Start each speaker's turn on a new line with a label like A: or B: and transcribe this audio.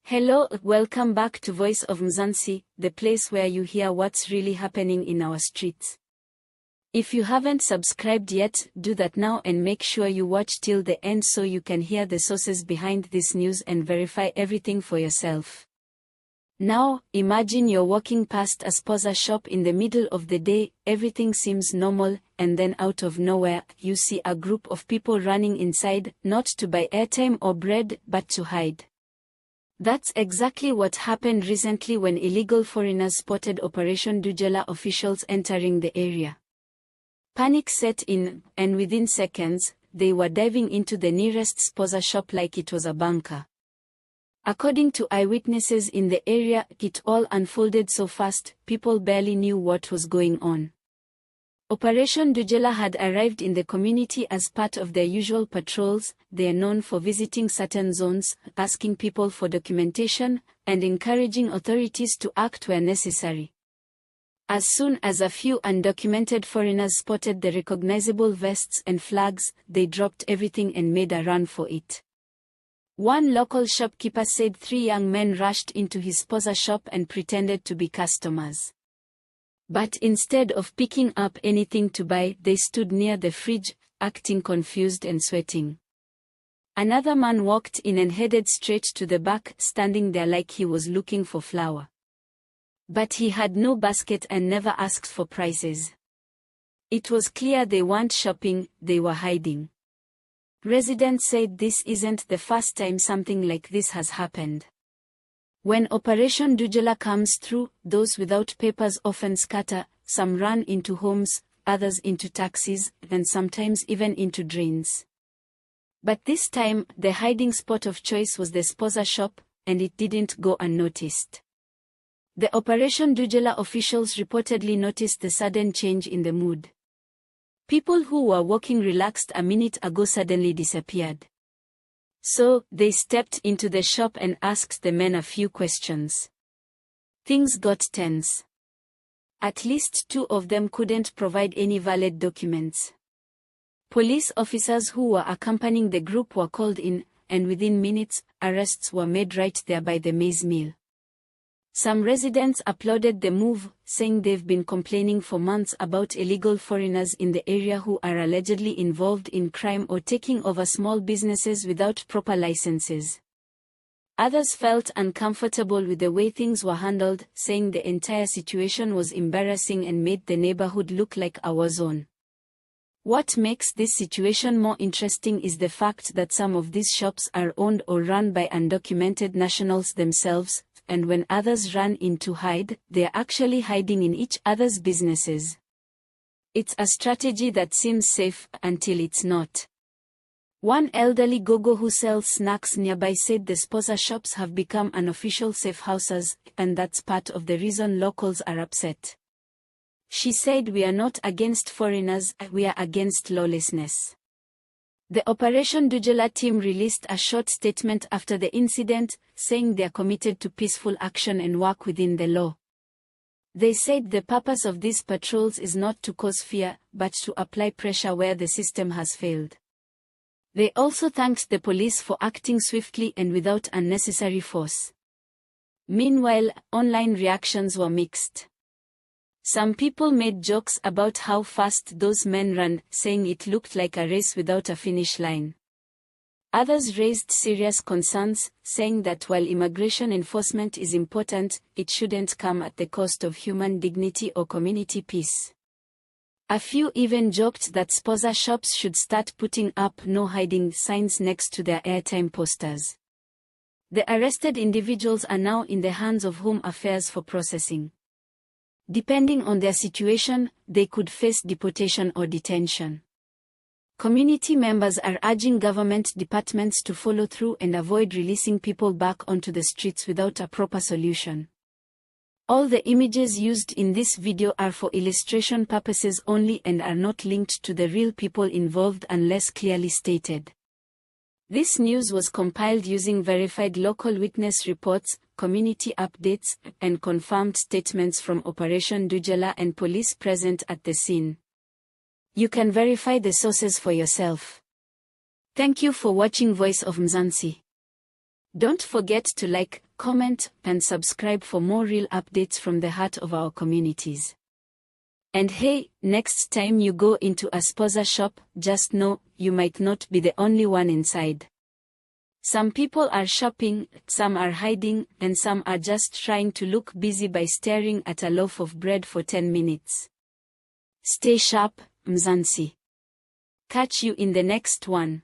A: Hello, welcome back to Voice of Mzansi, the place where you hear what's really happening in our streets. If you haven't subscribed yet, do that now and make sure you watch till the end so you can hear the sources behind this news and verify everything for yourself. Now, imagine you're walking past a Spaza shop in the middle of the day, everything seems normal, and then out of nowhere, you see a group of people running inside, not to buy airtime or bread, but to hide. That's exactly what happened recently when illegal foreigners spotted Operation Dudula officials entering the area. Panic set in, and within seconds, they were diving into the nearest Spaza shop like it was a bunker. According to eyewitnesses in the area, it all unfolded so fast, people barely knew what was going on. Operation Dudula had arrived in the community as part of their usual patrols. They are known for visiting certain zones, asking people for documentation, and encouraging authorities to act where necessary. As soon as a few undocumented foreigners spotted the recognizable vests and flags, they dropped everything and made a run for it. One local shopkeeper said 3 young men rushed into his Spaza shop and pretended to be customers. But instead of picking up anything to buy, they stood near the fridge, acting confused and sweating. Another man walked in and headed straight to the back, standing there like he was looking for flour. But he had no basket and never asked for prices. It was clear they weren't shopping, they were hiding. Residents said this isn't the first time something like this has happened. When Operation Dudula comes through, those without papers often scatter, some run into homes, others into taxis, and sometimes even into drains. But this time, the hiding spot of choice was the Spaza shop, and it didn't go unnoticed. The Operation Dudula officials reportedly noticed the sudden change in the mood. People who were walking relaxed a minute ago suddenly disappeared. So, they stepped into the shop and asked the men a few questions. Things got tense. At least 2 of them couldn't provide any valid documents. Police officers who were accompanying the group were called in, and within minutes, arrests were made right there by the maize mill. Some residents applauded the move, saying they've been complaining for months about illegal foreigners in the area who are allegedly involved in crime or taking over small businesses without proper licenses. Others felt uncomfortable with the way things were handled, saying the entire situation was embarrassing and made the neighborhood look like a war zone. What makes this situation more interesting is the fact that some of these shops are owned or run by undocumented nationals themselves, and when others run in to hide, they are actually hiding in each other's businesses. It's a strategy that seems safe until it's not. One elderly gogo who sells snacks nearby said the Spaza shops have become unofficial safe houses, and that's part of the reason locals are upset. She said, "We are not against foreigners, we are against lawlessness." The Operation Dudula team released a short statement after the incident, saying they are committed to peaceful action and work within the law. They said the purpose of these patrols is not to cause fear, but to apply pressure where the system has failed. They also thanked the police for acting swiftly and without unnecessary force. Meanwhile, online reactions were mixed. Some people made jokes about how fast those men ran, saying it looked like a race without a finish line. Others raised serious concerns, saying that while immigration enforcement is important, it shouldn't come at the cost of human dignity or community peace. A few even joked that Spaza shops should start putting up no hiding signs next to their airtime posters. The arrested individuals are now in the hands of Home Affairs for processing. Depending on their situation, they could face deportation or detention. Community members are urging government departments to follow through and avoid releasing people back onto the streets without a proper solution. All the images used in this video are for illustration purposes only and are not linked to the real people involved unless clearly stated. This news was compiled using verified local witness reports, community updates, and confirmed statements from Operation Dudula and police present at the scene. You can verify the sources for yourself. Thank you for watching Voice of Mzansi. Don't forget to like, comment, and subscribe for more real updates from the heart of our communities. And hey, next time you go into a Spaza shop, just know, you might not be the only one inside. Some people are shopping, some are hiding, and some are just trying to look busy by staring at a loaf of bread for 10 minutes. Stay sharp, Mzansi. Catch you in the next one.